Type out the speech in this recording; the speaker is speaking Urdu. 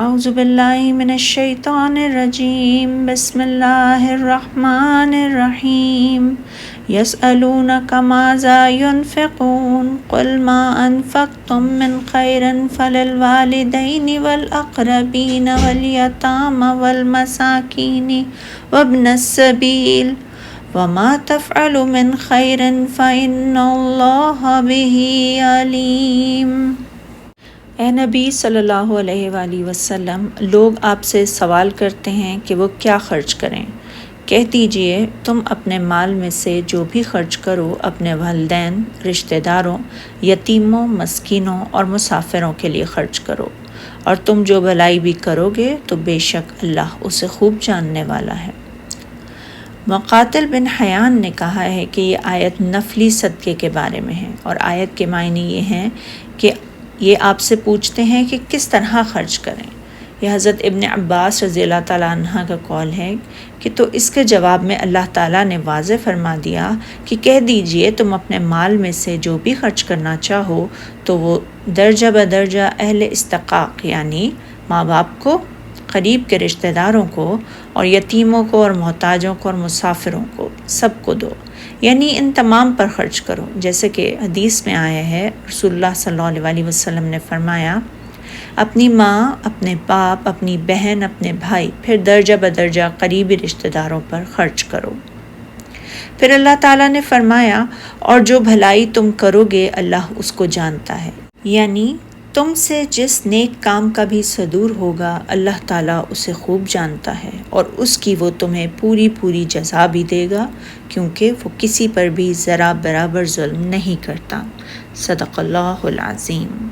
اعوذ باللہ من الشیطان الرجیم، بسم اللہ الرحمن الرحیم۔ یسألونک ماذا ينفقون قل ما انفقتم من خیر فللوالدین والاقربین والیتامى والمساکین وابن السبیل وما تفعلوا من خیر فإن اللہ بہ علیم۔ اے نبی صلی اللہ علیہ وآلہ وسلم، لوگ آپ سے سوال کرتے ہیں کہ وہ کیا خرچ کریں۔ کہہ دیجئے تم اپنے مال میں سے جو بھی خرچ کرو اپنے والدین، رشتہ داروں، یتیموں، مسکینوں اور مسافروں کے لیے خرچ کرو، اور تم جو بھلائی بھی کرو گے تو بے شک اللہ اسے خوب جاننے والا ہے۔ مقاتل بن حیان نے کہا ہے کہ یہ آیت نفلی صدقے کے بارے میں ہے، اور آیت کے معنی یہ ہیں کہ یہ آپ سے پوچھتے ہیں کہ کس طرح خرچ کریں۔ یہ حضرت ابن عباس رضی اللہ تعالیٰ عنہ کا قول ہے کہ تو اس کے جواب میں اللہ تعالیٰ نے واضح فرما دیا کہ کہہ دیجئے تم اپنے مال میں سے جو بھی خرچ کرنا چاہو تو وہ درجہ بدرجہ اہل استحقاق یعنی ماں باپ کو، قریب کے رشتہ داروں کو، اور یتیموں کو اور محتاجوں کو اور مسافروں کو، سب کو دو، یعنی ان تمام پر خرچ کرو۔ جیسے کہ حدیث میں آیا ہے، رسول اللہ صلی اللہ علیہ وسلم نے فرمایا، اپنی ماں، اپنے باپ، اپنی بہن، اپنے بھائی، پھر درجہ بدرجہ قریبی رشتہ داروں پر خرچ کرو۔ پھر اللہ تعالیٰ نے فرمایا، اور جو بھلائی تم کرو گے اللہ اس کو جانتا ہے، یعنی تم سے جس نیک کام کا بھی صدور ہوگا اللہ تعالیٰ اسے خوب جانتا ہے، اور اس کی وہ تمہیں پوری پوری جزا بھی دے گا، کیونکہ وہ کسی پر بھی ذرا برابر ظلم نہیں کرتا۔ صدق اللہ العظیم۔